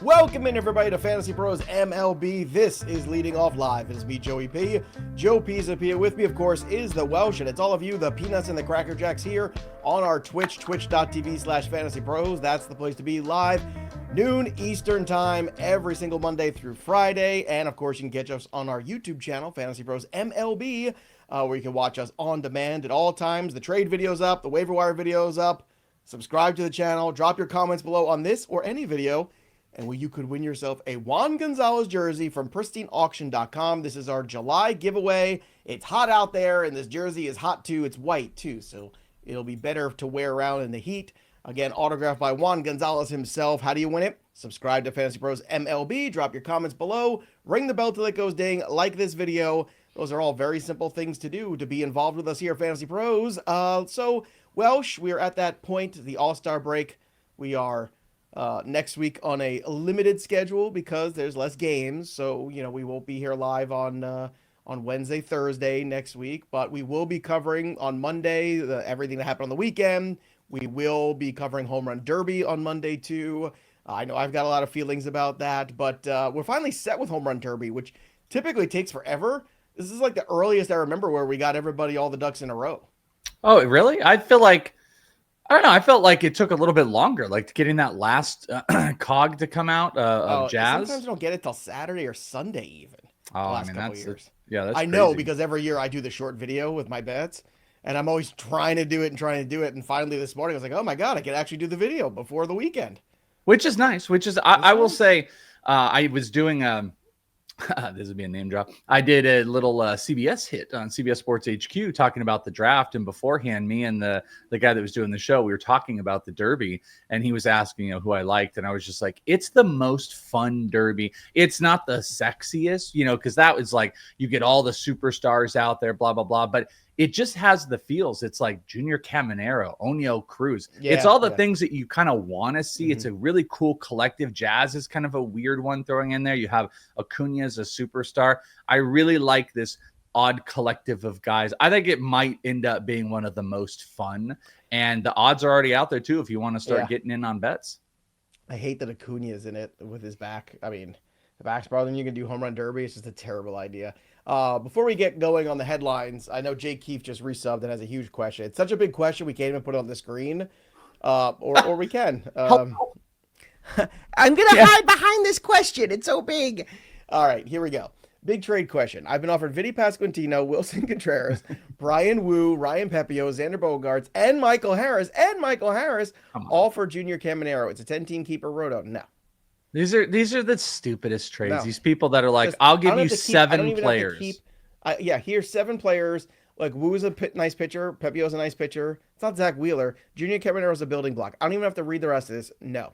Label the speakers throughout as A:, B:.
A: Welcome in, everybody, to Fantasy Pros MLB. This is Leading Off Live. It is me, Joey P. Joe P's up here. With me, of course, is the Welsh, and it's all of you, the Peanuts and the Cracker Jacks, here on our Twitch, twitch.tv/fantasypros. That's the place to be, live, noon Eastern time, every single Monday through Friday. And, of course, you can catch us on our YouTube channel, Fantasy Pros MLB, where you can watch us on demand at all times. The trade video's up, the waiver wire video's up. Subscribe to the channel. Drop your comments below on this or any video, and where you could win yourself a Juan Gonzalez jersey from pristineauction.com. This is our July giveaway. It's hot out there, and this jersey is hot too. It's white too, so it'll be better to wear around in the heat. Again, autographed by Juan Gonzalez himself. How do you win it? Subscribe to Fantasy Pros MLB. Drop your comments below. Ring the bell till it goes ding. Like this video. Those are all very simple things to do to be involved with us here at Fantasy Pros. So, Welsh, we are at that point, the All-Star break. We are next week on a limited schedule because there's less games. So, you know, we won't be here live on Wednesday, Thursday next week, but we will be covering on Monday everything that happened on the weekend. We will be covering Home Run Derby on Monday too. I know I've got a lot of feelings about that, but we're finally set with Home Run Derby, which typically takes forever. This is like the earliest I remember where we got everybody all the ducks in a row.
B: Oh, really? I don't know. I felt like it took a little bit longer, like getting that last cog to come out of Jazz.
A: Sometimes I don't get it till Saturday or Sunday even.
B: Oh, I mean, that's
A: years.
B: That's
A: I know, because every year I do the short video with my bets, and I'm always trying to do it. And finally this morning I was like, oh my God, I can actually do the video before the weekend.
B: Which is nice. I will say, I was doing this would be a name drop. I did a little CBS hit on CBS Sports HQ talking about the draft, and beforehand, me and the guy that was doing the show, we were talking about the Derby, and he was asking, who I liked, and I was just like, it's the most fun Derby. It's not the sexiest, because that was like you get all the superstars out there, blah blah blah, but it just has the feels. It's like Junior Caminero, Oneil Cruz. It's all the things that you kind of want to see. Mm-hmm. It's a really cool collective. Jazz is kind of a weird one throwing in there. You have Acuna as a superstar. I really like this odd collective of guys. I think it might end up being one of the most fun. And the odds are already out there, too, if you want to start getting in on bets.
A: I hate that Acuna is in it with his back. I mean, the back's farther than you can do Home Run Derby. It's just a terrible idea. Before we get going on the headlines, I know Jake Keefe just resubbed and has a huge question. It's such a big question we can't even put it on the screen, or we can. I'm going to hide behind this question. It's so big. All right, here we go. Big trade question. I've been offered Vinny Pasquantino, Wilson Contreras, Brian Wu, Ryan Pepio, Xander Bogaerts, and Michael Harris, all for Junior Caminero. It's a 10-team keeper roto. No.
B: These are the stupidest trades. No. These people that are like, I'll give you 7 players.
A: Here's 7 players. Like, Woo's a nice pitcher. Pepio's a nice pitcher. It's not Zach Wheeler. Junior Caminero's a building block. I don't even have to read the rest of this. No.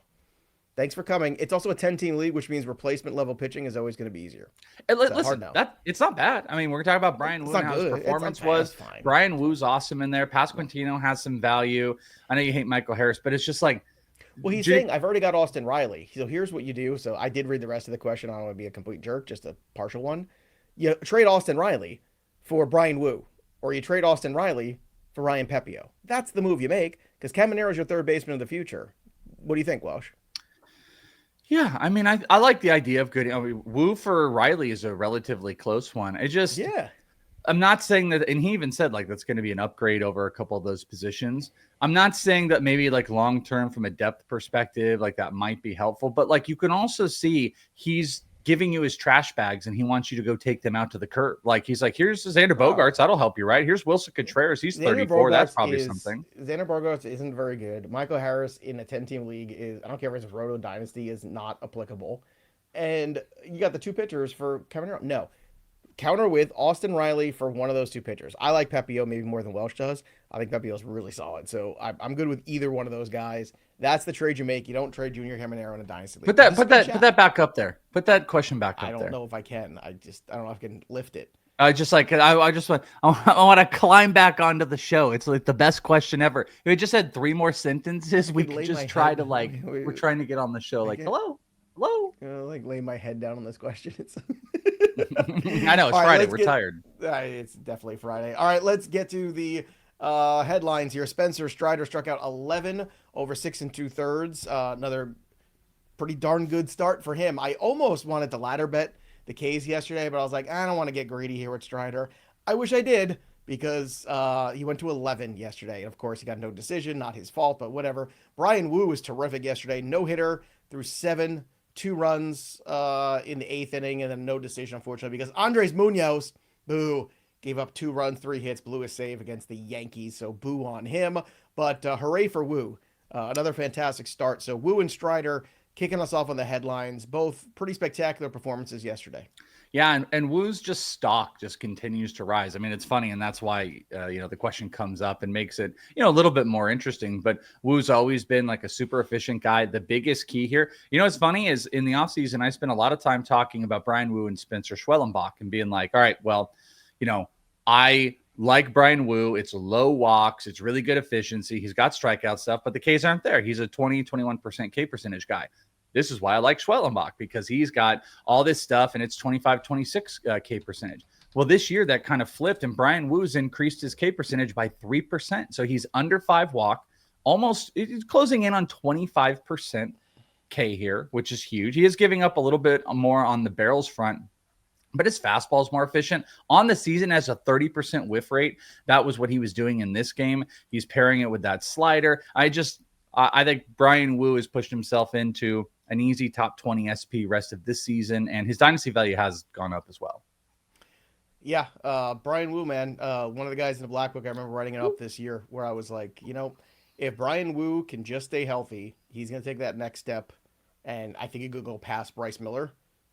A: Thanks for coming. It's also a 10-team league, which means replacement level pitching is always going to be easier.
B: Listen, it's not bad. I mean, we're talking about Brian Wu and how his performance was. Brian Wu's awesome in there. Pasquantino has some value. I know you hate Michael Harris, but it's just like,
A: well, he's saying, I've already got Austin Riley. So here's what you do. So I did read the rest of the question. I don't want to be a complete jerk, just a partial one. You trade Austin Riley for Brian Wu, or you trade Austin Riley for Ryan Pepio. That's the move you make, because Caminero's your third baseman of the future. What do you think, Welsh?
B: Yeah, I mean, I like the idea of good. Wu for Riley is a relatively close one. I'm not saying that, and he even said like that's going to be an upgrade over a couple of those positions. I'm not saying that maybe like long term from a depth perspective, like that might be helpful, but like you can also see he's giving you his trash bags and he wants you to go take them out to the curb. Like he's like, here's Xander Bogaerts, that'll help you, right? Here's Wilson Contreras, he's 34. That's probably something.
A: Xander Bogaerts isn't very good. Michael Harris in a 10-team league is, I don't care if it's Roto Dynasty, is not applicable. And you got the 2 pitchers for Caminero. No. Counter with Austin Riley for one of those 2 pitchers. I like Pepio maybe more than Welsh does. I think Pepio's really solid. So I'm good with either one of those guys. That's the trade you make. You don't trade Junior Caminero in a dynasty league.
B: Put that back up there. Put that question back up there.
A: I don't know if I can. I don't know if I can lift it.
B: I want to climb back onto the show. It's like the best question ever. If we just had 3 more sentences, we could just try to like, we're trying to get on the show. Like, hello.
A: Like lay my head down on this question.
B: I know it's Friday. We're tired.
A: It's definitely Friday. All right, let's get to the headlines here. Spencer Strider struck out 11 over 6 2/3. Another pretty darn good start for him. I almost wanted to ladder bet the K's yesterday, but I was like, I don't want to get greedy here with Strider. I wish I did, because he went to 11 yesterday. And of course, he got no decision, not his fault, but whatever. Bryan Woo was terrific yesterday. No hitter through 7, 2 runs in the 8th inning, and then no decision, unfortunately, because Andres Munoz, boo, gave up 2 runs, 3 hits, blew a save against the Yankees. So boo on him. But hooray for Woo. Another fantastic start. So Woo and Strider kicking us off on the headlines. Both pretty spectacular performances yesterday.
B: Yeah, and Woo's stock just continues to rise. I mean, it's funny, and that's why the question comes up and makes it a little bit more interesting. But Woo's always been like a super efficient guy. The biggest key here, what's funny is in the offseason, I spent a lot of time talking about Bryan Woo and Spencer Schwellenbach and being like, all right, well, I like Bryan Woo. It's low walks. It's really good efficiency. He's got strikeout stuff, but the Ks aren't there. He's a 21% K percentage guy. This is why I like Schwellenbach, because he's got all this stuff and it's 26 K percentage. Well, this year that kind of flipped, and Bryan Woo's increased his K percentage by 3%. So he's under 5 walk, he's closing in on 25% K here, which is huge. He is giving up a little bit more on the barrels front, but his fastball is more efficient. On the season, has a 30% whiff rate. That was what he was doing in this game. He's pairing it with that slider. I think Bryan Woo has pushed himself into an easy top 20 SP rest of this season, and his dynasty value has gone up as well.
A: Yeah, Bryan Woo, man, one of the guys in the Black Book, I remember writing it up this year, where I was like, if Bryan Woo can just stay healthy, he's going to take that next step, and I think he could go past Bryce Miller,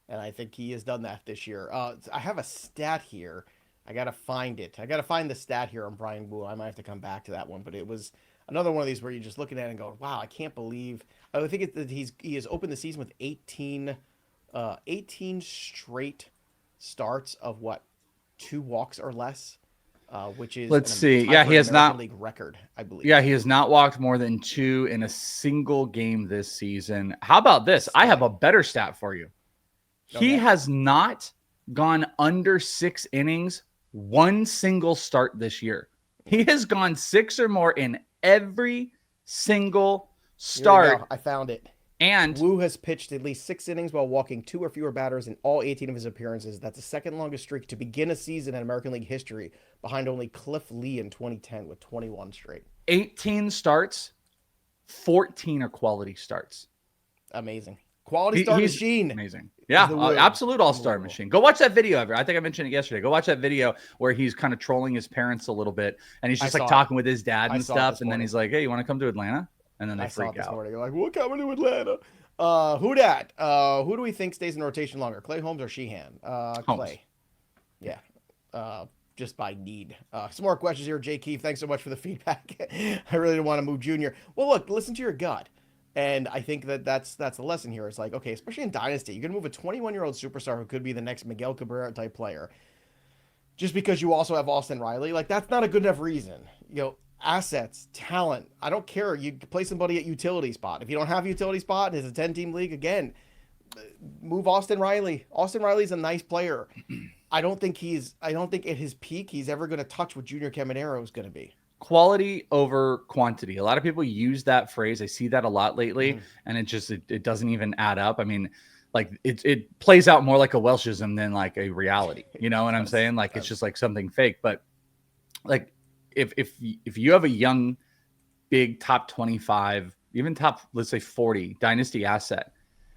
A: and I think he has done that this year. I have a stat here. I got to find it. I got to find the stat here on Bryan Woo. I might have to come back to that one, but it was another one of these where you're just looking at it and going, wow, I can't believe. I think it's that he has opened the season with 18 straight starts of 2 walks or less, which is,
B: let's see. Yeah, he has
A: American
B: not
A: league record, I believe.
B: Yeah, he has not walked more than 2 in a single game this season. How about this? I have a better stat for you. He has not gone under 6 innings one single start this year. He has gone 6 or more in every single start.
A: I found it.
B: And
A: Woo has pitched at least 6 innings while walking 2 or fewer batters in all 18 of his appearances. That's the second longest streak to begin a season in American League history, behind only Cliff Lee in 2010 with 21 straight.
B: 18 starts, 14 are quality starts.
A: Amazing. Quality start machine.
B: Amazing. Yeah, absolute all-star machine. Go watch that video. I think I mentioned it yesterday. Go watch that video where he's kind of trolling his parents a little bit, and he's just talking with his dad and stuff, and then he's like, hey, you want to come to Atlanta? And then they freak out.
A: You're like, we're coming to Atlanta. Who dat? Who do we think stays in rotation longer, Clay Holmes or Sheehan? Clay. Yeah. Just by need. Some more questions here, Jay Keefe. Thanks so much for the feedback. I really didn't want to move Junior. Well, look, listen to your gut. And I think that's the lesson here. It's like, okay, especially in Dynasty, you're going to move a 21-year-old superstar who could be the next Miguel Cabrera type player just because you also have Austin Riley. Like, that's not a good enough reason. Assets, talent. I don't care. You play somebody at utility spot. If you don't have a utility spot and it's a 10-team league, again, move Austin Riley. Austin Riley's a nice player. I don't think at his peak he's ever going to touch what Junior Caminero is going to be.
B: Quality over quantity. A lot of people use that phrase. I see that a lot lately, and it doesn't even add up. I mean, like it plays out more like a Welshism than like a reality. You know what I'm saying? Like it's just like something fake. But like if you have a young, big top 25, even top, let's say 40 dynasty asset,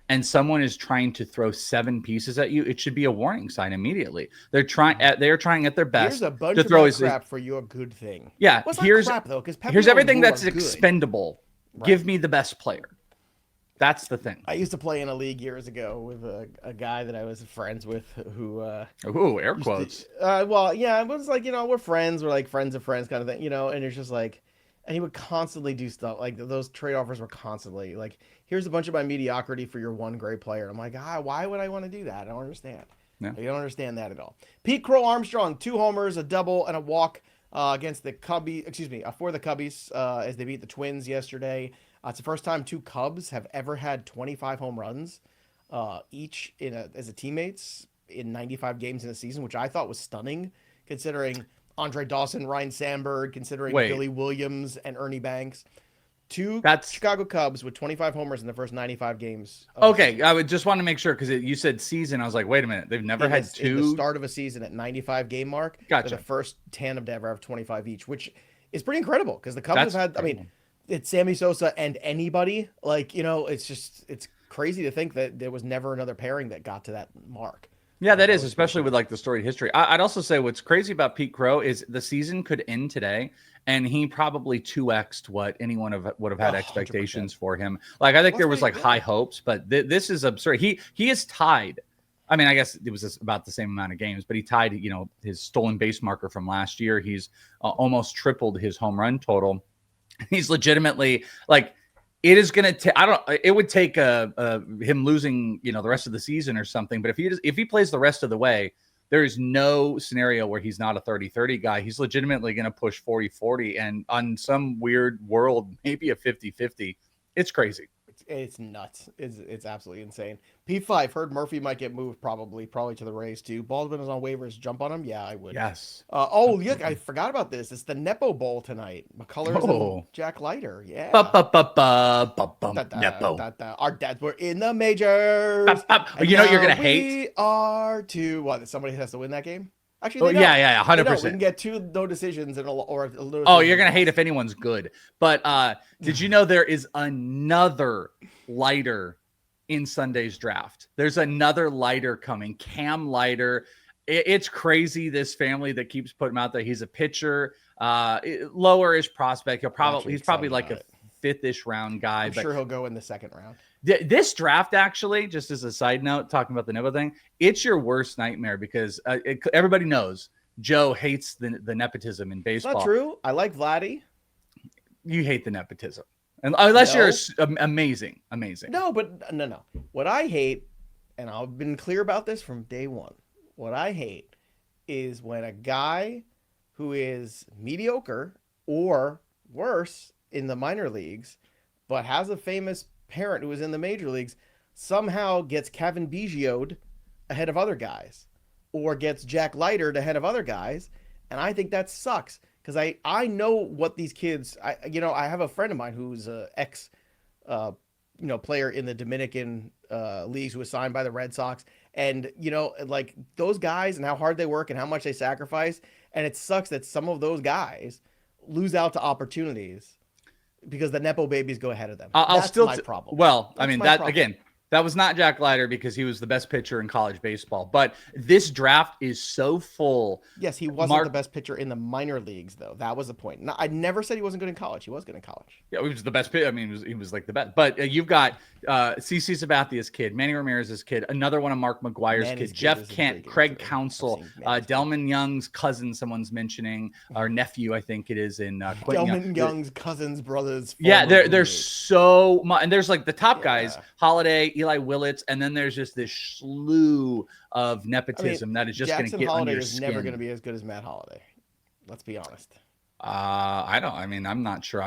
B: and someone is trying to throw 7 pieces at you, it should be a warning sign immediately. They're trying at their best.
A: Here's a bunch
B: to throw
A: of crap for your good thing.
B: Yeah,
A: well,
B: here's
A: crap though, because
B: here's everything that's expendable.
A: Right.
B: Give me the best player. That's the thing.
A: I used to play in a league years ago with a guy that I was friends with who
B: air quotes.
A: Well, yeah, it was like, we're friends, we're like friends of friends kind of thing, and it's just like, and he would constantly do stuff like those trade offers were constantly like, here's a bunch of my mediocrity for your one great player. I'm like, why would I want to do that? I don't understand. Yeah. You don't understand that at all. Pete Crow-Armstrong, 2 homers, a double, and a walk against the Cubbies. For the Cubbies as they beat the Twins yesterday. It's the first time 2 Cubs have ever had 25 home runs each as a teammates in 95 games in a season, which I thought was stunning considering Andre Dawson, Ryan Sandberg, considering Billy Williams and Ernie Banks. two Chicago Cubs with 25 homers in the first 95 games.
B: Okay, I would just want to make sure because you said season. I was like, wait a minute, they've never had two.
A: In the start of a season at 95 game mark.
B: Gotcha.
A: They're the first tandem to ever have 25 each, which is pretty incredible because the Cubs have had. Incredible. I mean, it's Sammy Sosa and anybody. Like, it's crazy to think that there was never another pairing that got to that mark.
B: Yeah, that is, especially with like the storied history. I'd also say what's crazy about Pete Crow is the season could end today, and he probably 2x'd what anyone would have had expectations 100%. For him. Like, I think there was like high hopes, but this is absurd. He is tied. I mean, I guess it was about the same amount of games, but he tied, his stolen base marker from last year. He's almost tripled his home run total. He's legitimately like. It is going to take, it would take him losing, the rest of the season or something. But if he plays the rest of the way, there is no scenario where he's not a 30-30 guy. He's legitimately going to push 40-40 and on some weird world, maybe a 50-50. It's crazy.
A: It's nuts. It's absolutely insane. P5 heard Murphy might get moved probably to the Rays too. Baldwin is on waivers. Jump on him? Yeah, I would.
B: Yes.
A: Look, I forgot about this. It's the Nepo Bowl tonight. McCullers and Jack Leiter. Yeah.
B: Nepo.
A: Our dads were in the majors.
B: You're gonna hate.
A: We are too. What? Somebody has to win that game. Actually,
B: yeah, 100%.
A: We can get two no decisions or.
B: You're gonna hate if anyone's good. But did you know there is another Leiter in Sunday's draft? There's another Leiter coming, Cam Leiter. It's crazy. This family that keeps putting him out there. He's a pitcher, lower-ish prospect. He's probably like a fifth-ish round guy.
A: I'm sure he'll go in the second round.
B: This draft, actually, just as a side note, talking about the Nepo thing, it's your worst nightmare because everybody knows Joe hates the nepotism in baseball.
A: Not true. I like Vladdy.
B: You hate the nepotism. Unless you're amazing.
A: No. What I hate, and I've been clear about this from day one, what I hate is when a guy who is mediocre or worse in the minor leagues, but has a famous parent who is in the major leagues, somehow gets Kevin Biggio'd ahead of other guys or gets Jack Leiter ahead of other guys. And I think that sucks because I know what these kids, I have a friend of mine who's a ex, player in the Dominican leagues who was signed by the Red Sox. And, like those guys and how hard they work and how much they sacrifice. And it sucks that some of those guys lose out to opportunities because the Nepo babies go ahead of them. That's my problem.
B: Well, I mean, again, that was not Jack Leiter because he was the best pitcher in college baseball. But this draft is so full.
A: Yes, he wasn't the best pitcher in the minor leagues, though. That was the point. No, I never said he wasn't good in college. He was good in college.
B: Yeah, he was the best pitcher. I mean, he was like the best. But you've got CC Sabathia's kid, Manny Ramirez's kid, another one of Mark McGuire's kids, Jeff Kent, Craig Counsell, Delman Young's cousin, someone's mentioning, or nephew, I think it is, in
A: Delman Young's cousin's brothers.
B: Yeah, there's so much. And there's like the top guys, Holiday, Eli Willits, and then there's just this slew of nepotism that is just going to get under your skin.
A: Jackson Holiday is never going to be as good as Matt Holiday. Let's be honest.
B: I'm not sure.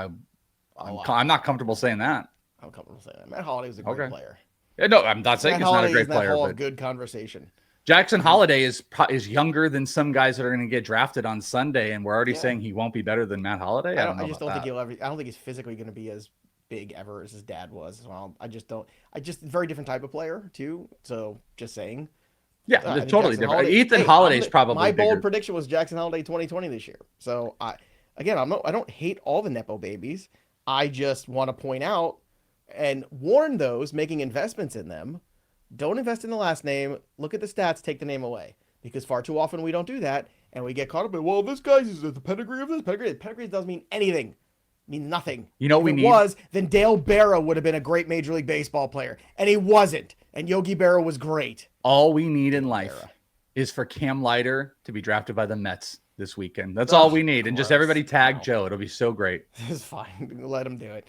B: I'm not comfortable saying that.
A: I'm comfortable saying that. Matt Holiday was a great player.
B: Yeah, no, I'm not saying he's not a great player. But
A: good conversation.
B: Jackson Holiday is younger than some guys that are going to get drafted on Sunday, and we're already saying he won't be better than Matt Holiday. I don't think he's physically going to be as big ever as his dad was. Well, very different type of player too. So just saying. Yeah, totally different. Ethan Holiday's probably
A: my
B: bigger.
A: bold prediction was Jackson Holiday 2020 this year. So I don't hate all the Nepo babies. I just want to point out and warn those making investments in them. Don't invest in the last name. Look at the stats. Take the name away, because far too often we don't do that, and we get caught up in, well, this guy's is the pedigree of this pedigree. Pedigree doesn't mean anything. Mean nothing.
B: You know,
A: then Dale Barrow would have been a great Major League Baseball player, and he wasn't. And Yogi Berra was great.
B: All we need in life is for Cam Leiter to be drafted by the Mets this weekend. That's all we need. And just everybody tag Joe. It'll be so great.
A: It's fine. Let him do it.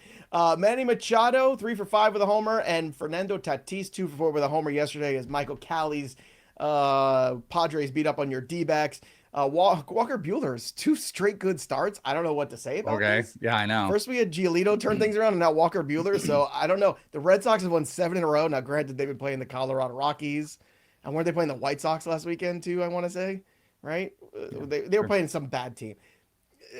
A: Manny Machado, 3 for 5 with a homer, and Fernando Tatis, 2 for 4 with a homer yesterday as Michael Callie's Padres beat up on your D-backs. Walker Buehler's 2 straight good starts. I don't know what to say about this.
B: Yeah, I know.
A: First we had Giolito turn things around, and now Walker Buehler. So I don't know. The Red Sox have won 7 in a row. Now, granted, they've been playing the Colorado Rockies. And weren't they playing the White Sox last weekend too, I want to say? Right? They were playing some bad team.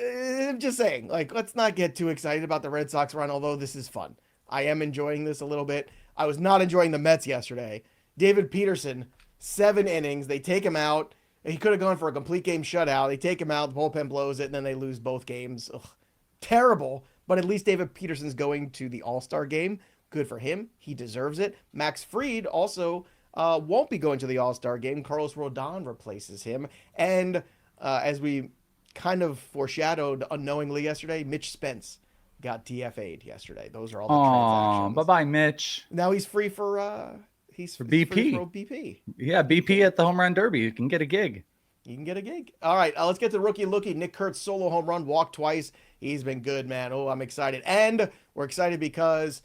A: I'm just saying, like, let's not get too excited about the Red Sox run, although this is fun. I am enjoying this a little bit. I was not enjoying the Mets yesterday. David Peterson, 7 innings. They take him out. He could have gone for a complete game shutout. They take him out. The bullpen blows it, and then they lose both games. Ugh, terrible. But at least David Peterson's going to the All-Star game. Good for him. He deserves it. Max Fried also won't be going to the All-Star game. Carlos Rodon replaces him. And as we kind of foreshadowed unknowingly yesterday, Mitch Spence got DFA'd yesterday. Those are all the transactions.
B: Bye-bye, Mitch.
A: Now he's free for
B: BP.
A: Free for BP.
B: Yeah, BP at the Home Run Derby. You can get a gig.
A: You can get a gig. All right, let's get to rookie Lookie. Nick Kurtz solo home run, walked twice. He's been good, man. Oh, I'm excited. And we're excited because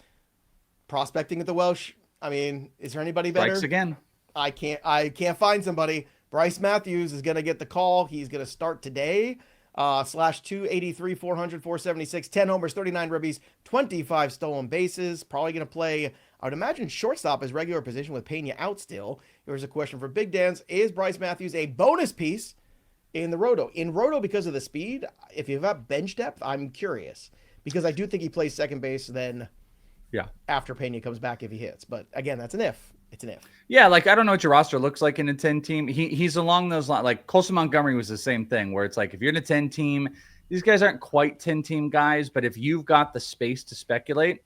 A: prospecting at the Welsh, I mean, is there anybody better?
B: Strikes again.
A: I can't find somebody. Bryce Matthews is going to get the call. He's going to start today. Slash 283, 400, 476, 10 homers, 39 ribbies, 25 stolen bases. Probably going to play, I would imagine, shortstop his regular position with Pena out still. Here's a question for Big Dance. Is Bryce Matthews a bonus piece in the Roto? In Roto, because of the speed, if you have bench depth, I'm curious. Because I do think he plays second base then after Pena comes back if he hits. But again, that's an if. It's an if.
B: Yeah, like I don't know what your roster looks like in a 10 team. He's along those lines. Like Colson Montgomery was the same thing, where it's like if you're in a 10 team, these guys aren't quite 10 team guys, but if you've got the space to speculate,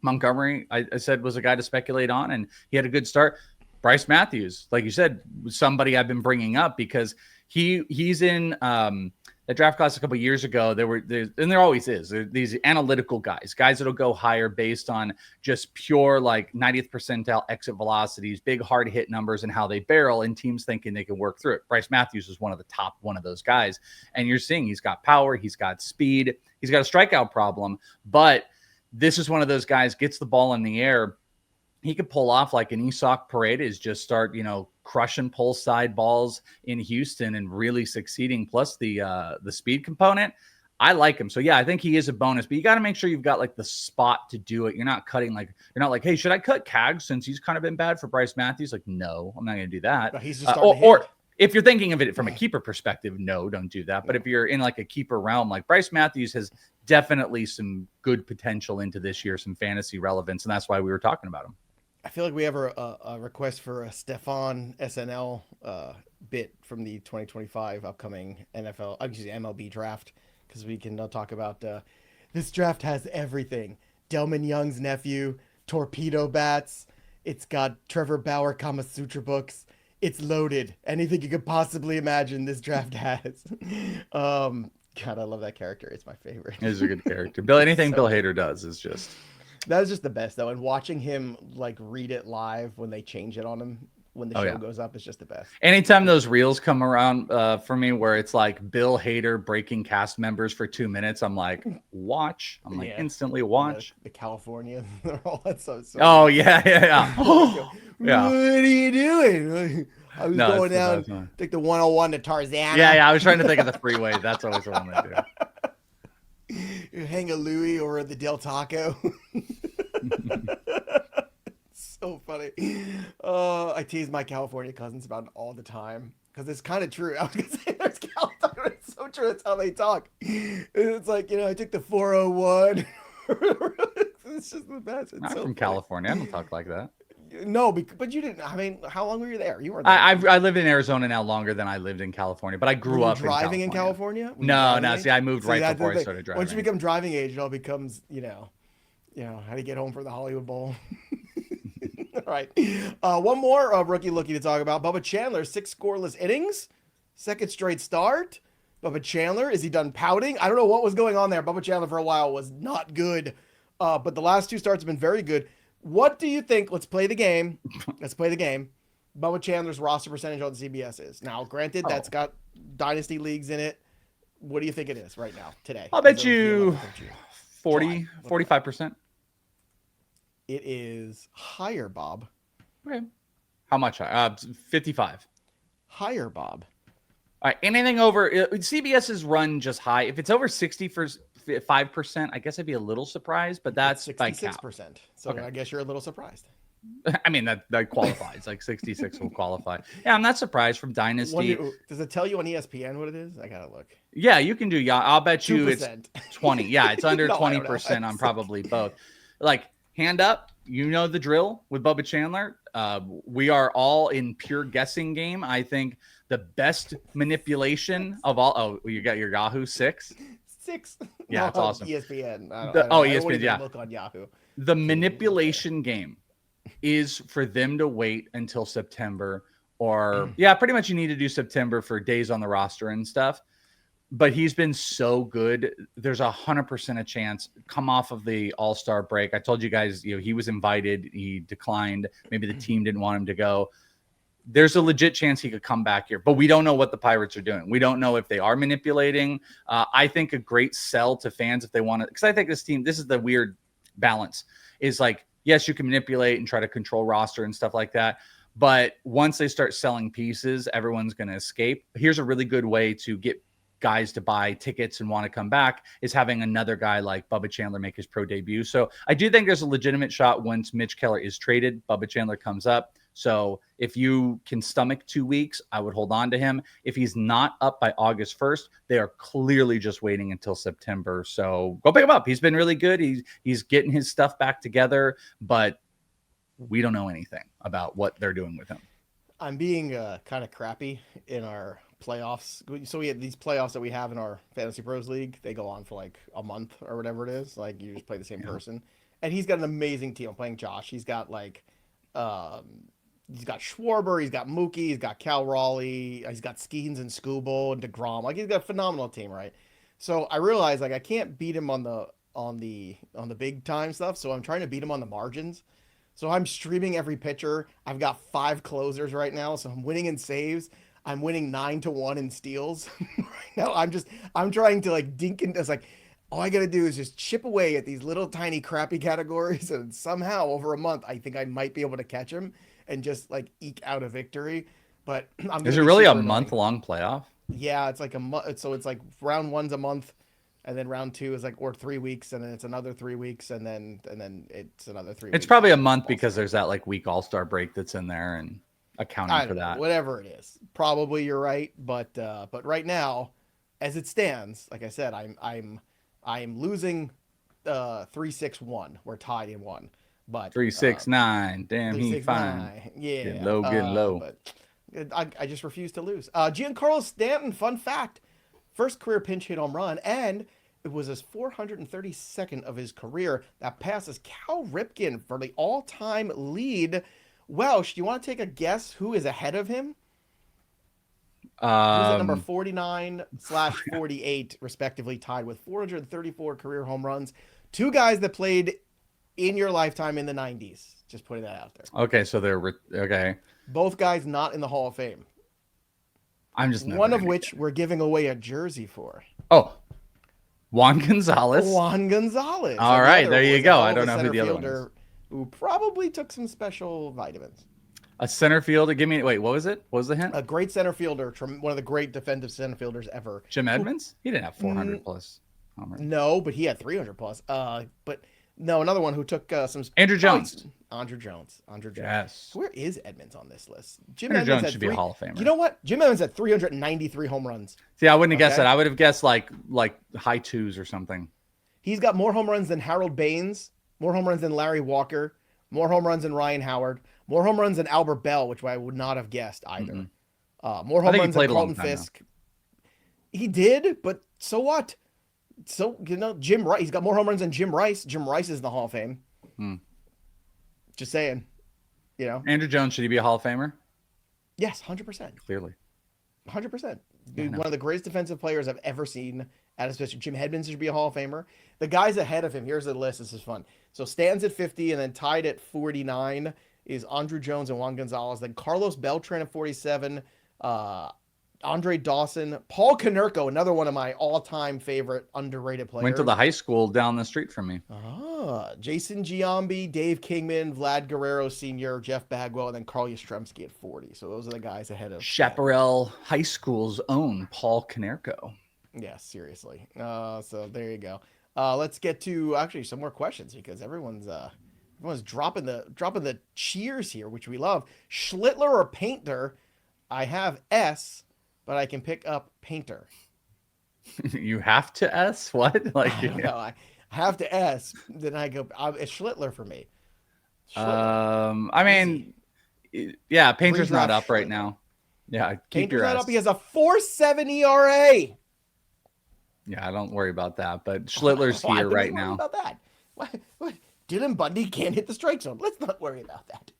B: Montgomery, I said, was a guy to speculate on, and he had a good start. Bryce Matthews, like you said, was somebody I've been bringing up because he's in the draft class a couple of years ago. There always is these analytical guys that'll go higher based on just pure like 90th percentile exit velocities, big hard hit numbers, and how they barrel, and teams thinking they can work through it. Bryce Matthews is one of those guys, and you're seeing he's got power, he's got speed, he's got a strikeout problem, but this is one of those guys gets the ball in the air. He could pull off like an Isak Paredes, just start, crushing pull side balls in Houston and really succeeding. Plus the speed component, I like him. So yeah, I think he is a bonus, but you got to make sure you've got like the spot to do it. You're not like, hey, should I cut Kag since he's kind of been bad for Bryce Matthews? Like, no, I'm not going to do that.
A: But he's just
B: or if you're thinking of it from a keeper perspective, no, don't do that. But if you're in like a keeper realm, like Bryce Matthews has definitely some good potential into this year, some fantasy relevance, and that's why we were talking about him.
A: I feel like we have a request for a Stefan SNL bit from the 2025 upcoming MLB draft, because we can talk about this draft has everything. Delman Young's nephew, torpedo bats. It's got Trevor Bauer Kama Sutra books. It's loaded. Anything you could possibly imagine this draft has. God, I love that character. It's my favorite.
B: He's a good character. Anything Bill Hader does is just...
A: That is just the best, though. And watching him like read it live when they change it on him when the show goes up is just the best. Anytime
B: those reels come around for me where it's like Bill Hader breaking cast members for 2 minutes, I'm like, watch. I'm like, instantly watch.
A: The California, all that stuff.
B: Oh, yeah. Yeah.
A: What are you doing? I was going down, take the 101 to Tarzana.
B: Yeah. I was trying to think of the freeway. That's always the one I do.
A: You hang a Louis over at the Del Taco. So funny. I tease my California cousins about it all the time because it's kind of true. I was gonna say there's California. It's so true. It's how they talk. It's like, I took the 401. It's just the best. It's
B: Not
A: so
B: from
A: funny.
B: California. I don't talk like that.
A: No, but you didn't. I mean, how long were you there? You weren't there.
B: I lived in Arizona now longer than I lived in California, but I grew up
A: driving in California.
B: No. See, I moved right before I started driving.
A: Once you become driving age, it all becomes, how do you get home for the Hollywood Bowl? All right. One more rookie Lookie to talk about. Bubba Chandler, 6 scoreless innings, second straight start. Bubba Chandler, is he done pouting? I don't know what was going on there. Bubba Chandler for a while was not good, but the last 2 starts have been very good. What do you think? Let's play the game. Bubba Chandler's roster percentage on CBS is. Now, granted, that's got dynasty leagues in it. What do you think it is right now, today?
B: I'll bet you 45%.
A: It is higher, Bob.
B: Okay. How much? 55.
A: Higher, Bob.
B: All right. Anything over CBS's run just high. If it's over 65%, I guess I'd be a little surprised, but that's
A: 66%. So okay. I guess you're a little surprised.
B: I mean, that qualifies. Like 66 will qualify. Yeah, I'm not surprised from Dynasty.
A: Does it tell you on ESPN what it is? I gotta look.
B: Yeah, you can do. Yeah, I'll bet you
A: 2%.
B: it's 20. Yeah, it's under
A: No,
B: 20% on probably both. Like, hand up, you know the drill with Bubba Chandler. We are all in pure guessing game. I think the best manipulation of all. Oh, you got your Yahoo 6?
A: 6.
B: Yeah,
A: No,
B: it's awesome.
A: ESPN.
B: ESPN. Yeah,
A: look on Yahoo.
B: the manipulation game is for them to wait until September, or pretty much you need to do September for days on the roster and stuff. But he's been so good. There's 100% a chance come off of the All-Star break. I told you guys, he was invited. He declined. Maybe the team didn't want him to go. There's a legit chance he could come back here, but we don't know what the Pirates are doing. We don't know if they are manipulating. I think a great sell to fans if they want to, because I think this team, this is the weird balance, is like, yes, you can manipulate and try to control roster and stuff like that. But once they start selling pieces, everyone's going to escape. Here's a really good way to get guys to buy tickets and want to come back, is having another guy like Bubba Chandler make his pro debut. So I do think there's a legitimate shot once Mitch Keller is traded, Bubba Chandler comes up. So if you can stomach 2 weeks, I would hold on to him. If he's not up by August 1st, they are clearly just waiting until September. So go pick him up. He's been really good. He's getting his stuff back together, but we don't know anything about what they're doing with him.
A: I'm being kind of crappy in our playoffs. So we have these playoffs that we have in our Fantasy Pros League. They go on for like a month or whatever it is. Like you just play the same person. And he's got an amazing team. I'm playing Josh. He's got like he's got Schwarber, he's got Mookie, he's got Cal Raleigh, he's got Skeens and Scooble and DeGrom. Like he's got a phenomenal team, right? So I realized like I can't beat him on the big time stuff. So I'm trying to beat him on the margins. So I'm streaming every pitcher. I've got 5 closers right now, so I'm winning in saves. I'm winning 9-1 in steals right now. I'm trying to like dink into. It's like all I gotta do is just chip away at these little tiny crappy categories, and somehow over a month, I think I might be able to catch him and just like eke out a victory. But
B: is it really a month-long playoff?
A: Yeah, it's like a month. So it's like round 1's a month. And then round 2 is like, or 3 weeks, and then it's another 3 weeks, and then it's another 3 weeks.
B: It's probably a month because there's that like week All-Star break that's in there and accounting for that.
A: Whatever it is, probably you're right. But right now, as it stands, like I said, I'm losing 3-6-1 We're tied in 1, but
B: 3-6-9. Damn, he fine.
A: Yeah,
B: getting low.
A: But I just refuse to lose. Giancarlo Stanton, fun fact. First career pinch hit home run, and it was his 432nd of his career. That passes Cal Ripken for the all-time lead. Welsh, do you want to take a guess who is ahead of him? Who's at number 49/48, respectively, tied with 434 career home runs. 2 guys that played in your lifetime in the 90s. Just putting that out there.
B: Okay, so they're okay.
A: Both guys not in the Hall of Fame.
B: I'm just
A: one of which we're giving away a jersey for.
B: Oh, Juan Gonzalez.
A: All
B: right, there you go. I don't know who the other one is.
A: Who probably took some special vitamins.
B: A center fielder. Wait, what was it? What was the hint?
A: A great center fielder, one of the great defensive center fielders ever.
B: Jim Edmonds? He didn't have 400 plus.
A: No, but he had 300 plus. But no, another one who took some.
B: Andrew Jones.
A: Andrew Jones.
B: Yes.
A: Where is Edmonds on this list?
B: Andrew Jones should be a Hall of Famer.
A: You know what? Jim Edmonds had 393 home runs.
B: See, I wouldn't have guessed that. I would have guessed like high 2s or something.
A: He's got more home runs than Harold Baines, more home runs than Larry Walker, more home runs than Ryan Howard, more home runs than Albert Bell, which I would not have guessed either. More home runs than Carlton Fisk. He did, but so what? So, Jim Rice, he's got more home runs than Jim Rice. Jim Rice is in the Hall of Fame. Just saying,
B: Andrew Jones, should he be a Hall of Famer?
A: Yes, 100%.
B: Clearly.
A: 100%. One of the greatest defensive players I've ever seen. At especially Jim Edmonds should be a Hall of Famer. The guys ahead of him, here's the list. This is fun. So Stan's at 50, and then tied at 49 is Andrew Jones and Juan Gonzalez. Then Carlos Beltran at 47. Andre Dawson, Paul Konerko, another one of my all-time favorite underrated players.
B: Went to the high school down the street from me.
A: Jason Giambi, Dave Kingman, Vlad Guerrero Sr., Jeff Bagwell, and then Carl Yastrzemski at 40. So those are the guys ahead of
B: Chaparral High School's own Paul Konerko.
A: Yeah, seriously. So there you go. Let's get to actually some more questions because everyone's Everyone's dropping the cheers here, which we love. Schlittler or Painter? I have S, but I can pick up Painter.
B: You have to S what? Like,
A: I don't know. I have to S. Then I go. It's Schlittler for me.
B: Schlittler. I mean, yeah, Painter's not up right now. Yeah, keep
A: Painter's
B: your
A: not
B: S.
A: up. He has a 4.7 ERA.
B: Yeah, I don't worry about that. But Schlittler's here right now.
A: About that. What? Dylan Bundy can't hit the strike zone. Let's not worry about that.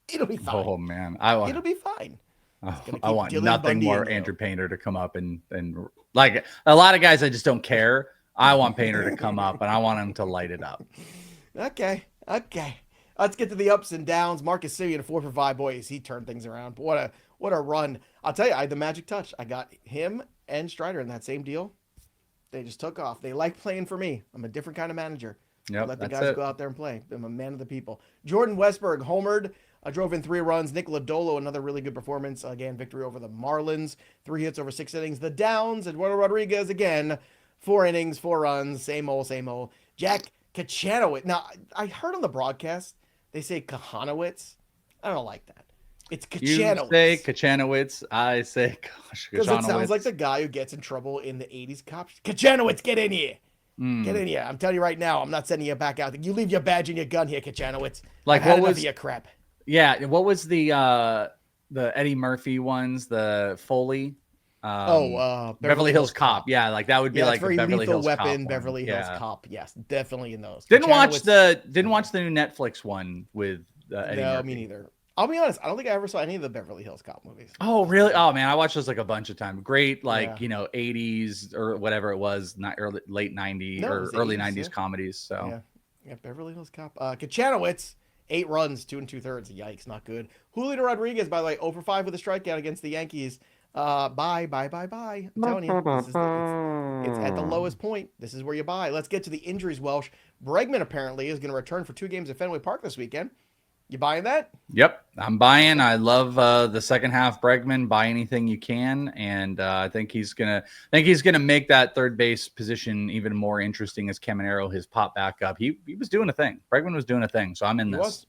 A: It'll be fine.
B: Oh man,
A: it'll be fine.
B: I want
A: Dylan
B: nothing
A: Bundy
B: more Andrew Painter to come up and like a lot of guys. I just don't care. I want Painter to come up and I want him to light it up.
A: Okay. Let's get to the ups and downs. Marcus Semien, 4 for 5. Boys, he turned things around. But what a run! I'll tell you, I had the magic touch. I got him and Strider in that same deal. They just took off. They like playing for me. I'm a different kind of manager.
B: Yep,
A: let the guys go out there and play. I'm a man of the people. Jordan Westburg homered. Drove in 3 runs. Nick Lodolo, another really good performance. Again, victory over the Marlins. 3 hits over 6 innings. The downs, Eduardo Rodriguez again. 4 innings, 4 runs. Same old. Jack Kochanowicz. Now, I heard on the broadcast, they say Kochanowicz. I don't like that. It's Kochanowicz.
B: You say Kochanowicz. I say Kochanowicz.
A: Because it sounds like the guy who gets in trouble in the 80s cops. Kochanowicz, get in here. Get in here. I'm telling you right now, I'm not sending you back out. You leave your badge and your gun here, Kochanowicz.
B: Like,
A: what was your crap?
B: Yeah, what was the Eddie Murphy ones, the Foley? Beverly Hills Cop. Yeah, like that would be like
A: very
B: a Beverly
A: Lethal
B: Hills
A: Weapon,
B: Cop
A: Beverly Hills Cop. Yes, definitely in those.
B: Didn't watch the new Netflix one with Eddie
A: No,
B: Murphy.
A: me neither. I'll be honest, I don't think I ever saw any of the Beverly Hills Cop movies.
B: Oh, really? Oh man, I watched those like a bunch of times. Great, like 80s or whatever it was, not late 90s or early 90s comedies. So
A: yeah, Beverly Hills Cop. Kochanowicz, 8 runs, 2 2/3. Yikes, not good. Julio Rodriguez, by the way, 0 for 5 with a strikeout against the Yankees. Bye. I'm telling you, it's at the lowest point. This is where you buy. Let's get to the injuries, Welsh. Bregman apparently is going to return for 2 games at Fenway Park this weekend. You buying that?
B: Yep, I'm buying. I love the second half Bregman. Buy anything you can, and I think he's gonna make that third base position even more interesting as Caminero his pop back up. He was doing a thing. Bregman was doing a thing, so I'm in this.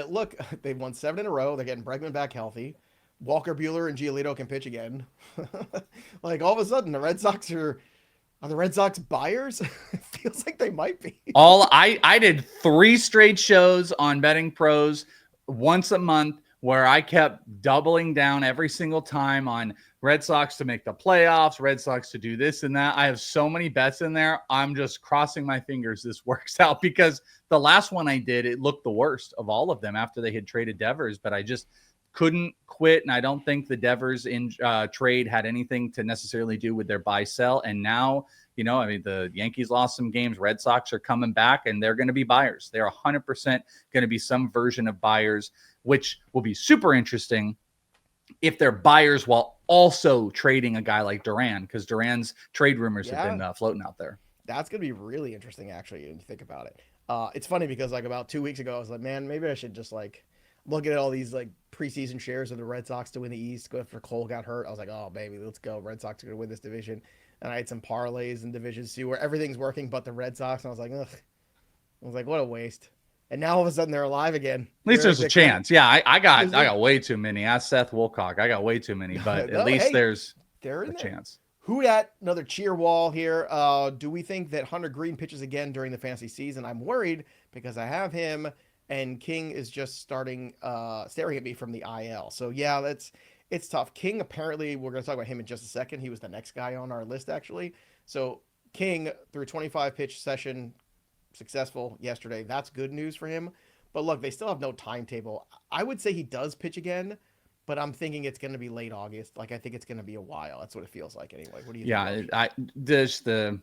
A: Look, they've won 7 in a row. They're getting Bregman back healthy. Walker Buehler and Giolito can pitch again. Like all of a sudden, the Red Sox are the Red Sox buyers? It feels like they might be.
B: I did 3 straight shows on Betting Pros once a month where I kept doubling down every single time on Red Sox to make the playoffs, Red Sox to do this and that. I have so many bets in there. I'm just crossing my fingers this works out because the last one I did, it looked the worst of all of them after they had traded Devers, but I just couldn't quit. And I don't think the Devers in trade had anything to necessarily do with their buy sell. And now, the Yankees lost some games. Red Sox are coming back and they're going to be buyers. They're 100% going to be some version of buyers, which will be super interesting if they're buyers while also trading a guy like Duran, because Duran's trade rumors have been floating out there.
A: That's going to be really interesting, actually, when you think about it. It's funny because like about 2 weeks ago, I was like, man, maybe I should just like looking at all these like preseason shares of the Red Sox to win the East. Go after Cole got hurt. I was like, oh baby, let's go. Red Sox are going to win this division. And I had some parlays in divisions too, where everything's working but the Red Sox. And I was like, ugh. I was like, what a waste. And now all of a sudden they're alive again.
B: At least there's a chance. Yeah, I got way too many. Ask Seth Wilcock. I got way too many, but at least there's a chance. Who
A: dat? Another cheer wall here. Do we think that Hunter Green pitches again during the fantasy season? I'm worried because I have him. And King is just staring at me from the IL. So yeah, it's tough. King, apparently, we're going to talk about him in just a second. He was the next guy on our list, actually. So King, through 25 pitch session, successful yesterday. That's good news for him. But look, they still have no timetable. I would say he does pitch again, but I'm thinking it's going to be late August. Like, I think it's going to be a while. That's what it feels like anyway. What do you think?
B: Yeah, there's the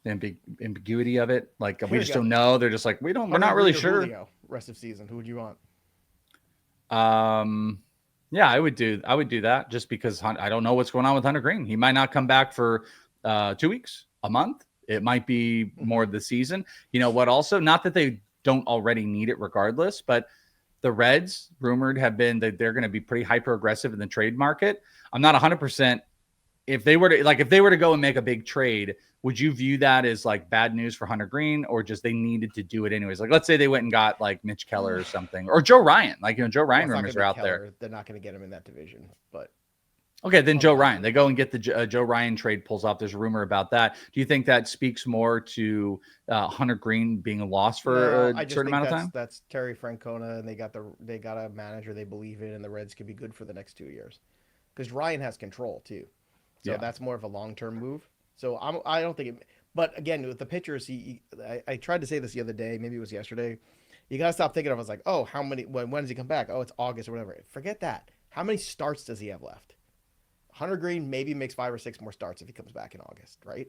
B: ambiguity of it. Like, we just don't know. They're just like, we're not really sure.
A: Julio, rest of season. Who would you want?
B: Yeah, I would do that just because I don't know what's going on with Hunter Green. He might not come back for 2 weeks, a month. It might be more of the season. You know what? Also, not that they don't already need it regardless, but the Reds rumored have been that they're going to be pretty hyper aggressive in the trade market. I'm not 100% if they were to go and make a big trade, would you view that as like bad news for Hunter Green, or just they needed to do it anyways? Like, let's say they went and got like Mitch Keller or something, or Joe Ryan. Like, Joe Ryan rumors are out there.
A: They're not going to get him in that division, but
B: okay, then Joe Ryan. They go and get the Joe Ryan trade pulls off. There's a rumor about that. Do you think that speaks more to Hunter Green being a loss for a certain amount of time?
A: That's Terry Francona, and they got a manager they believe in, and the Reds could be good for the next 2 years because Ryan has control too. So that's more of a long-term move. So I don't think it. But again, with the pitchers, I tried to say this the other day. Maybe it was yesterday. You got to stop thinking of it as like, oh, how many? When does he come back? Oh, it's August or whatever. Forget that. How many starts does he have left? Hunter Green maybe makes 5 or 6 more starts if he comes back in August, right?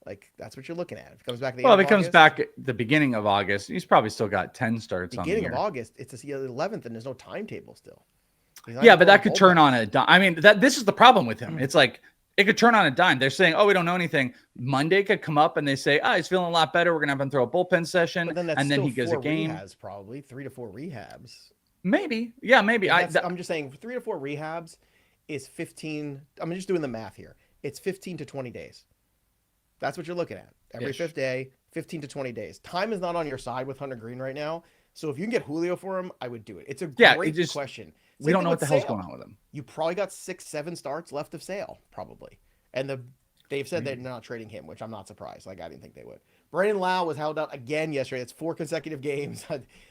A: Like that's what you're looking at. If he comes back,
B: if he comes back at the beginning of August, he's probably still got 10 starts.
A: Beginning of August, it's the 11th, and there's no timetable still.
B: Yeah, but that could turn on a dime. I mean, this is the problem with him. It's like it could turn on a dime. They're saying, oh, we don't know anything. Monday could come up and they say, he's feeling a lot better. We're gonna have him throw a bullpen session, and then he goes a game.
A: Rehabs, probably 3 to 4 rehabs.
B: Maybe, yeah, maybe.
A: I'm just saying 3 to 4 rehabs is 15. I'm just doing the math here. It's 15 to 20 days. That's what you're looking at. Every fifth day, 15 to 20 days. Time is not on your side with Hunter Green right now. So if you can get Julio for him, I would do it. It's a great question.
B: We don't know what the hell's going on with him.
A: You probably got 6-7 starts left of Sale, probably. And they've said they're not trading him, which I'm not surprised. Like, I didn't think they would. Brandon Lau was held out again yesterday. It's 4 consecutive games.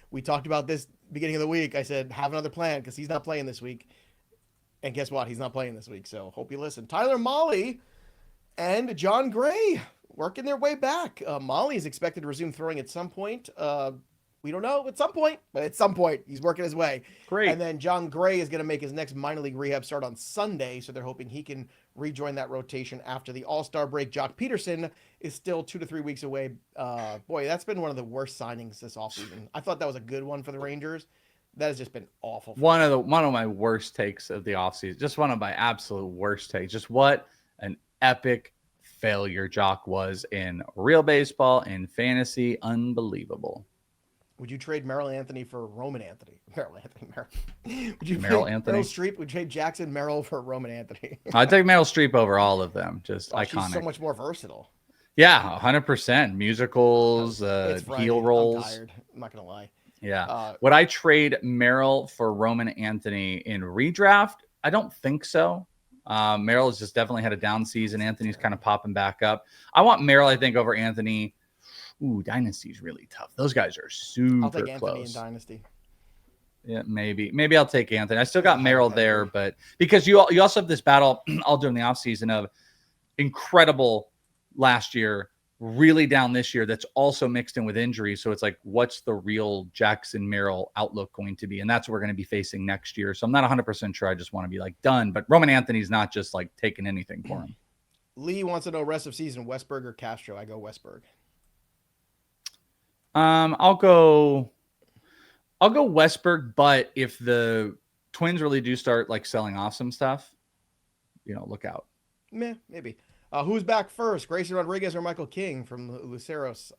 A: We talked about this beginning of the week. I said, have another plan because he's not playing this week. And guess what? He's not playing this week. So hope you listen. Tyler Mahle and John Gray working their way back. Mahle is expected to resume throwing at some point. We don't know at some point, but at some point he's working his way.
B: Great.
A: And then John Gray is going to make his next minor league rehab start on Sunday. So they're hoping he can rejoin that rotation after the All-Star break. Jock Peterson is still 2 to 3 weeks away. Boy, that's been one of the worst signings this offseason. I thought that was a good one for the Rangers. That has just been awful.
B: One of my worst takes of the offseason. Just one of my absolute worst takes. Just what an epic failure Jock was in real baseball and fantasy. Unbelievable.
A: Would you trade Merrill Anthony for Roman Anthony? Merrill Anthony. Would you
B: Merrill
A: trade
B: Anthony?
A: Meryl Streep? Would you trade Jackson Merrill for Roman Anthony?
B: I'd take Meryl Streep over all of them. Just iconic.
A: She's so much more versatile.
B: Yeah, 100%. Musicals, heel roles.
A: I'm tired. I'm not gonna lie.
B: Yeah. Would I trade Merrill for Roman Anthony in redraft? I don't think so. Merrill has just definitely had a down season. Anthony's kind of popping back up. I want Merrill, I think, over Anthony. Ooh, Dynasty's really tough. Those guys are super
A: I'll take Anthony
B: close.
A: in Dynasty.
B: Yeah, maybe I'll take Anthony. I still got Merrill there, but because you also have this battle all during the offseason of incredible last year, really down this year, that's also mixed in with injuries. So it's like, what's the real Jackson Merrill outlook going to be? And that's what we're going to be facing next year. So I'm not 100% sure. I just want to be like done. But Roman Anthony's not just like taking anything for him.
A: Lee wants to know rest of season, Westburg or Castro. I go Westburg.
B: I'll go Westburg, but if the Twins really do start like selling off some stuff, look out.
A: Maybe. Who's back first, Grayson Rodriguez or Michael King from Luceros?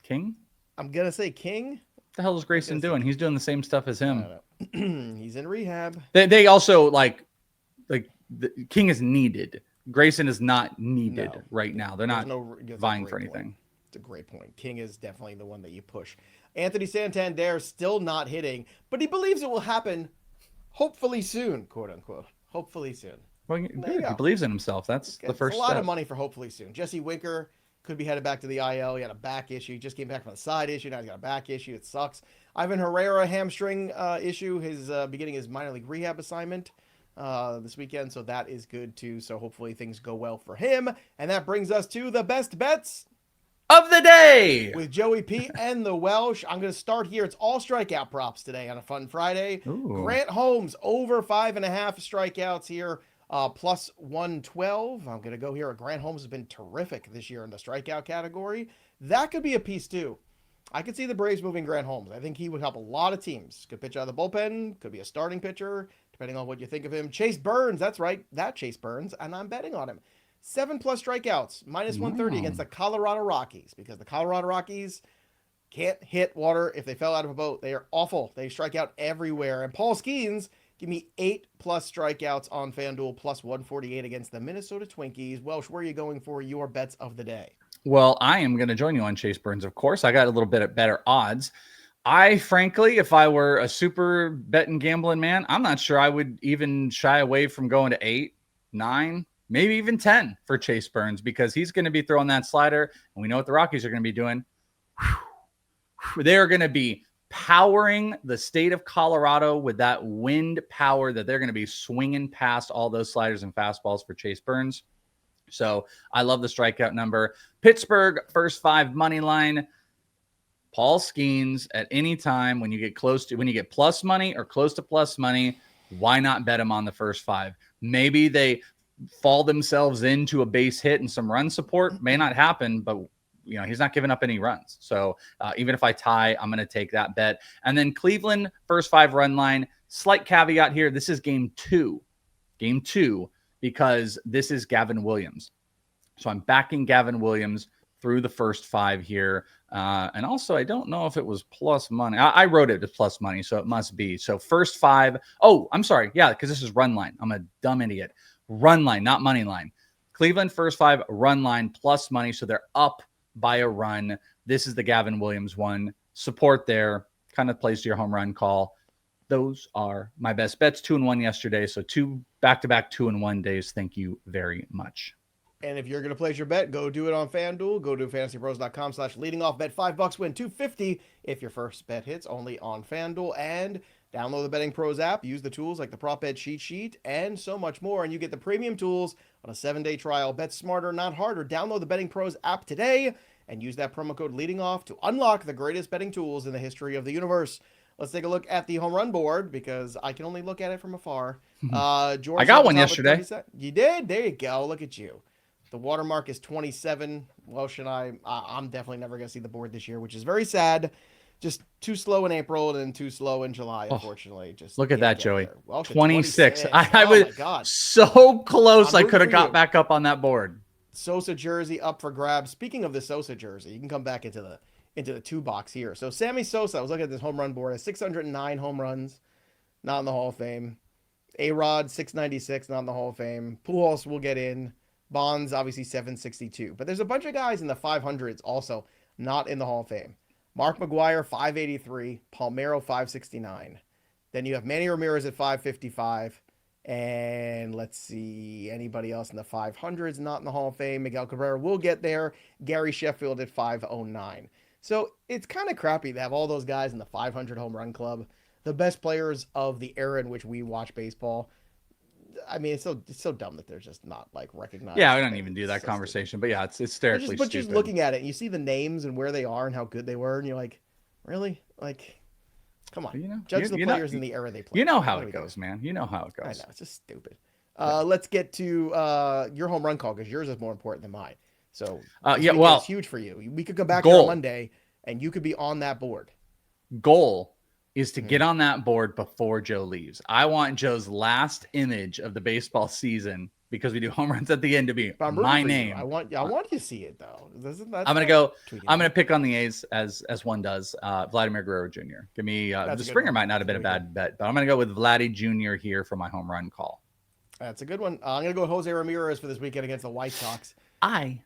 B: King?
A: I'm gonna say King.
B: What the hell is Grayson doing? He's doing the same stuff as him.
A: He's in rehab.
B: They also like the King is needed. Grayson is not needed right now. They're not vying for anything.
A: It's a great point. King is definitely the one that you push. Anthony Santander still not hitting, but he believes it will happen hopefully soon, quote unquote. Hopefully soon.
B: Well, good. He believes in himself. That's the first step.
A: A lot of money for hopefully soon. Jesse Winker could be headed back to the IL. He had a back issue. He just came back from a side issue. Now he's got a back issue. It sucks. Ivan Herrera hamstring issue. His beginning his minor league rehab assignment this weekend. So that is good too. So hopefully things go well for him. And that brings us to the best bets
B: of the day
A: with Joey P and the Welsh. I'm going to start here. It's all strikeout props today on a fun Friday.
B: Ooh.
A: Grant Holmes over 5.5 strikeouts here. Plus 112. I'm going to go here. Grant Holmes has been terrific this year in the strikeout category. That could be a piece too. I could see the Braves moving Grant Holmes. I think he would help a lot of teams. Could pitch out of the bullpen. Could be a starting pitcher, depending on what you think of him. Chase Burns. That's right. That Chase Burns. And I'm betting on him. 7+ strikeouts, minus 130 against the Colorado Rockies, because the Colorado Rockies can't hit water if they fell out of a boat. They are awful. They strike out everywhere. And Paul Skeens Give me 8+ strikeouts on FanDuel, plus 148 against the Minnesota Twinkies. Welsh, where are you going for your bets of the day?
B: Well, I am going to join you on Chase Burns, of course. I got a little bit better odds. I, frankly, if I were a super betting gambling man, I'm not sure I would even shy away from going to 8, 9, maybe even 10 for Chase Burns, because he's going to be throwing that slider. And we know what the Rockies are going to be doing. They're going to be powering the state of Colorado with that wind power that they're going to be swinging past all those sliders and fastballs for Chase Burns. So I love the strikeout number. Pittsburgh, first 5 money line. Paul Skeens, at any time when you get plus money or close to plus money, why not bet him on the first 5? Maybe they fall themselves into a base hit and some run support. May not happen, but he's not giving up any runs. So even if I tie, I'm going to take that bet. And then Cleveland, first 5 run line. Slight caveat here. This is game 2, because this is Gavin Williams. So I'm backing Gavin Williams through the first 5 here. And also, I don't know if it was plus money. I wrote it as plus money, so it must be. So first 5. Oh, I'm sorry. Yeah, because this is run line. I'm a dumb idiot. Run line, not money line. Cleveland, first 5 run line plus money. So they're up by a run. This is the Gavin Williams one. Support there. Kind of plays to your home run call. Those are my best bets. 2-1 yesterday. So 2 back-to-back 2-1 days. Thank you very much.
A: And if you're going to place your bet, go do it on FanDuel. Go to fantasypros.com/leadingoff. Bet $5, win $250 if your first bet hits, only on FanDuel. And download the Betting Pros app. Use the tools like the prop bet cheat sheet and so much more. And you get the premium tools on a 7-day trial. Bet smarter, not harder. Download the Betting Pros app today and use that promo code leadingoff to unlock the greatest betting tools in the history of the universe. Let's take a look at the home run board, because I can only look at it from afar. George,
B: I got one yesterday.
A: You did? There you go. Look at you. The watermark is 27. Welsh and I'm definitely never going to see the board this year, which is very sad. Just too slow in April and too slow in July, unfortunately. Just
B: look at that, Joey.
A: 26.
B: I was so close. I could have got back up on that board.
A: Sosa jersey up for grabs. Speaking of the Sosa jersey, you can come back into the 2 box here. So Sammy Sosa, I was looking at this home run board, has 609 home runs, not in the Hall of Fame. A-Rod, 696, not in the Hall of Fame. Pujols will get in. Bonds, obviously 762. But there's a bunch of guys in the 500s also not in the Hall of Fame. Mark McGwire, 583. Palmeiro, 569. Then you have Manny Ramirez at 555. And let's see, anybody else in the 500s not in the Hall of Fame. Miguel Cabrera will get there. Gary Sheffield at 509. So it's kind of crappy to have all those guys in the 500 home run club. The best players of the era in which we watch baseball. I mean, it's so dumb that they're just not like recognized.
B: Yeah, I don't even do that conversation, but yeah, it's hysterically
A: but
B: stupid.
A: Just looking at it, and you see the names and where they are and how good they were, and you're like, really? Like, come on, judge the players in the era they play.
B: You know how it goes, man. You know how it goes.
A: I know, it's just stupid. Let's get to your home run call, because yours is more important than mine. So it's huge for you. We could come back here on Monday, and you could be on that board.
B: Goal is to get on that board before Joe leaves. I want Joe's last image of the baseball season, because we do home runs at the end, to be my name.
A: I want you to see it though.
B: I'm gonna pick on the A's as one does. Vladimir Guerrero Jr. Give me the Springer might not have been a bad bet, but I'm gonna go with Vladdy Jr. here for my home run call.
A: That's a good one. I'm gonna go with Jose Ramirez for this weekend against the White Sox.
B: I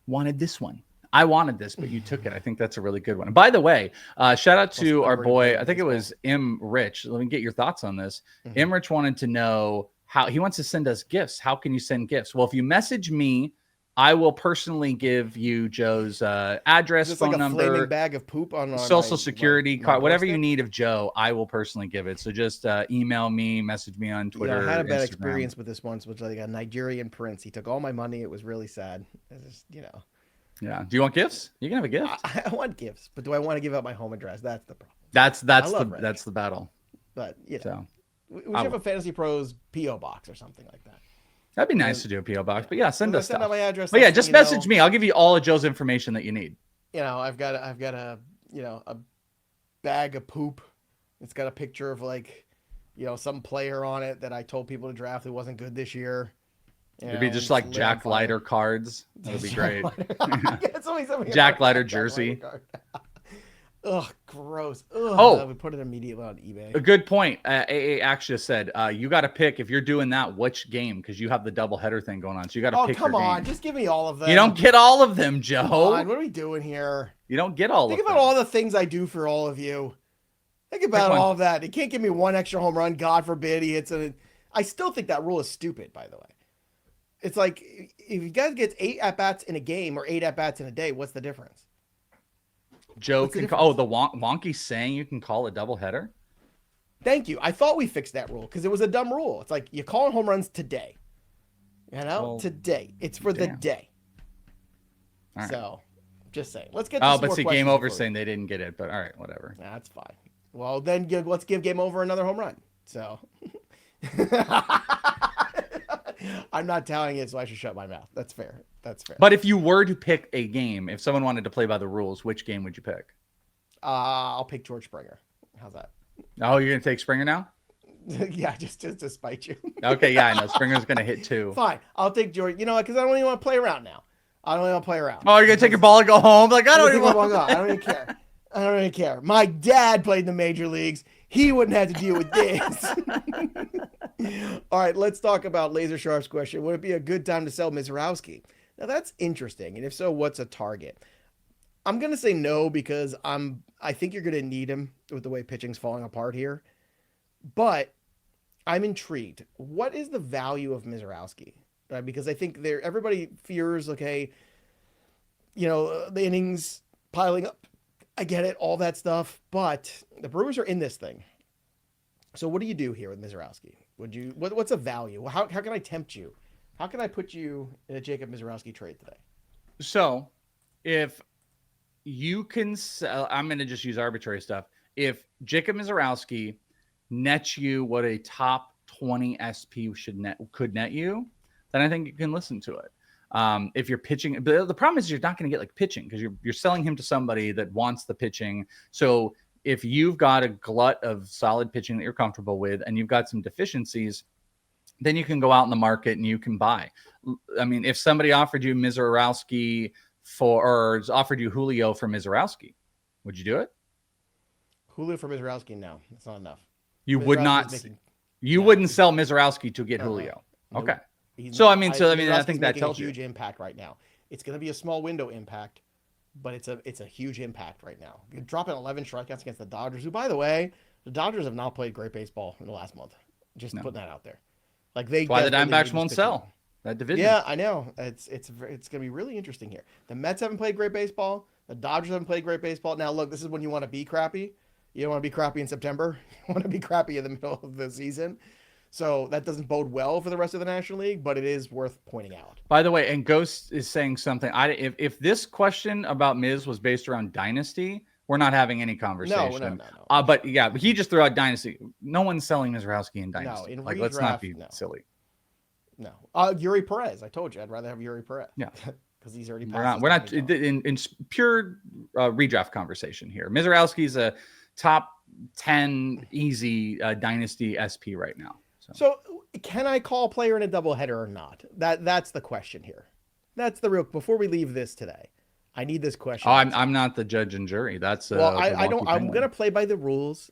B: wanted this one. I wanted this, but you took it. I think that's a really good one. By the way, shout out to our boy. I think it was M. Rich. Let me get your thoughts on this. M. Rich wanted to know how he wants to send us gifts. How can you send gifts? Well, if you message me, I will personally give you Joe's address, phone number,
A: flaming bag of poop on
B: social security card, whatever you need of Joe. I will personally give it. So just email me, message me on Twitter.
A: I had a bad experience with this once, which like a Nigerian prince. He took all my money. It was really sad. It's just,
B: Yeah. Do you want gifts? You can have a gift.
A: I want gifts, but do I want to give out my home address? That's the problem.
B: That's the battle.
A: But we should have a Fantasy Pros PO box or something like that.
B: That'd be nice to do a PO box, but yeah, send us stuff.
A: Out my address.
B: But yeah, just message me. I'll give you all of Joe's information that you need.
A: I've got a a bag of poop. It's got a picture of some player on it that I told people to draft who wasn't good this year.
B: It'd be just like Jack Leiter cards. That would be great. Jack Leiter jersey.
A: Ugh, gross. Ugh,
B: Oh,
A: we put it immediately on eBay.
B: a good point. AA actually said, you got to pick if you're doing that, which game, because you have the double header thing going on. So you got to pick your
A: come on.
B: game.
A: Just give me all of them.
B: You don't get all of them, Joe.
A: Come on, what are we doing here?
B: You don't get all of them.
A: Think about all the things I do for all of you. Think about all of that. You can't give me one extra home run. God forbid he hits it. I still think that rule is stupid, by the way. It's like, if you guys get 8 at-bats in a game or 8 at-bats in a day, what's the difference?
B: Joe can call. Oh, the wonky saying you can call a doubleheader.
A: Thank you. I thought we fixed that rule because it was a dumb rule. It's like you call home runs today. Today. It's for the day. Right. So, just saying. Let's get.
B: Oh, but see, game over saying they didn't get it. But all right, whatever.
A: That's fine. Well, then let's give game over another home run. So. I'm not telling it, so I should shut my mouth. That's fair. That's fair.
B: But if you were to pick a game, if someone wanted to play by the rules, which game would you pick?
A: I'll pick George Springer. How's that?
B: Oh, you're gonna take Springer now?
A: Yeah, just to spite you.
B: Okay, yeah, I know. Springer's gonna hit 2.
A: Fine, I'll take George. You know what? Because I don't even want to play around now. I don't even want to play around.
B: Oh, you're gonna take your ball and go home? Like I don't even want to.
A: I don't even care. I don't even care. My dad played in the major leagues. He wouldn't have to deal with this. All right, let's talk about Laser Sharp's question. Would it be a good time to sell Mizorowski? Now that's interesting. And if so, what's a target? I'm going to say no because I think you're going to need him with the way pitching's falling apart here. But I'm intrigued. What is the value of Mizorowski? Right? Because I think everybody fears, okay, the innings piling up. I get it, all that stuff, but the Brewers are in this thing. So what do you do here with Mizorowski? What's a value? How can I tempt you? How can I put you in a Jacob Mizorowski trade today?
B: So if you can sell, I'm going to just use arbitrary stuff. If Jacob Mizorowski nets you what a top 20 SP could net you, then I think you can listen to it. If you're pitching, but the problem is you're not going to get like pitching because you're selling him to somebody that wants the pitching. So if you've got a glut of solid pitching that you're comfortable with and you've got some deficiencies, then you can go out in the market and you can buy. I mean, if somebody offered you Mizorowski or offered you Julio for Mizorowski, would you do it?
A: Julio for Mizorowski? No, it's not enough.
B: You would not. You wouldn't sell Mizorowski to get Julio. Okay. I think that tells you.
A: Huge impact right now. It's going to be a small window impact, but it's a huge impact right now. You're dropping 11 strikeouts against the Dodgers, who, by the way, the Dodgers have not played great baseball in the last month. Just putting that out there. Like
B: that's why the Diamondbacks won't sell that division.
A: Yeah, I know. It's going to be really interesting here. The Mets haven't played great baseball. The Dodgers haven't played great baseball. Now, look, this is when you want to be crappy. You don't want to be crappy in September. You want to be crappy in the middle of the season. So that doesn't bode well for the rest of the National League, but it is worth pointing out.
B: By the way, and Ghost is saying something. If this question about Miz was based around Dynasty, we're not having any conversation. No. But he just threw out Dynasty. No one's selling Mizorowski in Dynasty.
A: No,
B: let's not be silly.
A: No. Yuri Perez. I told you I'd rather have Yuri Perez.
B: Yeah.
A: Because he's already
B: passed. We're not in pure redraft conversation here. Mizorowski's a top 10 easy Dynasty SP right now.
A: So can I call a player in a doubleheader or not? That's the question here. That's the real. Before we leave this today, I need this question.
B: Oh, I'm not the judge and jury. That's
A: I don't. I'm gonna play by the rules.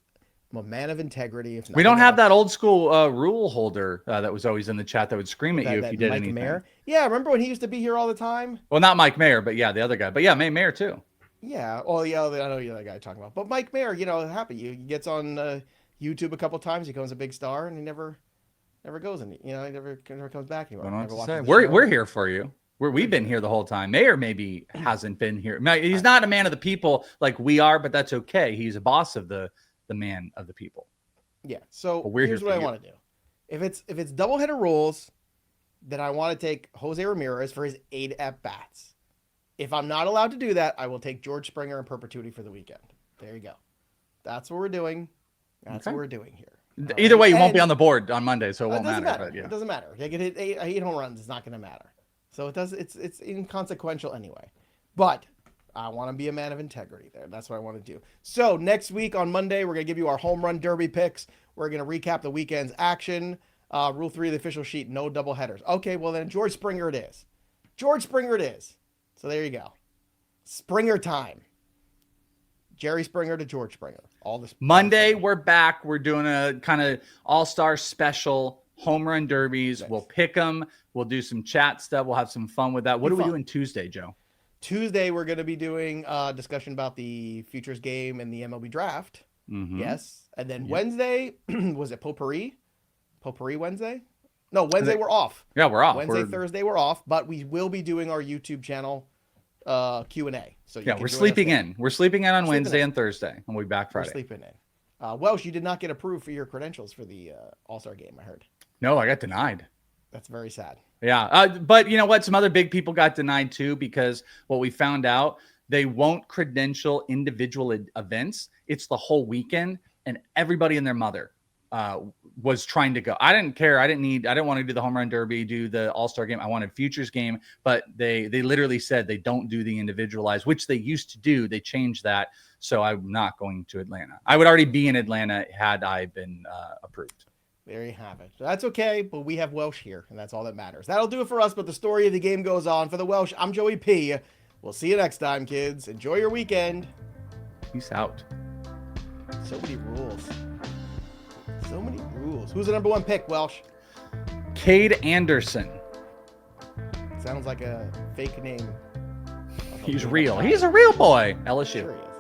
A: I'm a man of integrity.
B: We don't have that old school rule holder that was always in the chat that would scream at you if you did anything.
A: Mayer? Yeah, remember when he used to be here all the time?
B: Well, not Mike Mayer, but yeah, the other guy. But yeah, Mayer too.
A: Yeah. Oh, yeah. I know you're the guy talking about. But Mike Mayer, happy. He gets on YouTube a couple times. He becomes a big star, and he never goes and he never comes back anymore.
B: We're here for you. We've been here the whole time. Mayer maybe hasn't been here. He's not a man of the people like we are, but that's okay. He's a boss of the man of the people.
A: Yeah. So here's what I want to do. If it's doubleheader rules, then I want to take Jose Ramirez for his 8 at-bats. If I'm not allowed to do that, I will take George Springer in perpetuity for the weekend. There you go. That's what we're doing. That's what we're doing here.
B: Either way, you won't be on the board on Monday, so it won't matter. But, yeah.
A: It doesn't matter. If I get 8 home runs, it's not going to matter. So it's inconsequential anyway. But I want to be a man of integrity there. That's what I want to do. So next week on Monday, we're going to give you our home run derby picks. We're going to recap the weekend's action. Rule 3 of the official sheet, no double headers. Okay, well then George Springer it is. George Springer it is. So there you go. Springer time. Jerry Springer to George Springer. All this
B: Monday, we're back. We're doing a kind of all-star special home run derbies. Nice. We'll pick them. We'll do some chat stuff. We'll have some fun with that. What are we doing Tuesday, Joe?
A: Tuesday, we're going to be doing a discussion about the futures game and the MLB draft. Mm-hmm. Yes. And then Wednesday, was it Potpourri? Potpourri Wednesday? No, Wednesday we're off.
B: Yeah, we're off.
A: Thursday we're off, but we will be doing our YouTube channel Q&A. So
B: we're sleeping in. We're sleeping in on Wednesday and Thursday, and we'll be back Friday.
A: We're sleeping in. Welsh, you did not get approved for your credentials for the All-Star game, I heard.
B: No, I got denied.
A: That's very sad.
B: Yeah, but you know what? Some other big people got denied too, because what we found out, they won't credential individual events. It's the whole weekend, and everybody and their mother was trying to go. I didn't care. I didn't want to do the home run derby, do the all-star game. I wanted futures game, but they literally said they don't do the individualized, which they used to do. They changed that. So I'm not going to Atlanta. I would already be in Atlanta had I been approved.
A: There you have it. So that's okay, but we have Welsh here, and that's all that matters. That'll do it for us, but the story of the game goes on. For the Welsh, I'm Joey P. We'll see you next time, kids. Enjoy your weekend.
B: Peace out.
A: So many rules. So many rules. Who's the number one pick, Welsh?
B: Cade Anderson.
A: Sounds like a fake name.
B: He's real. He's a real boy. LSU.
A: Sure he is.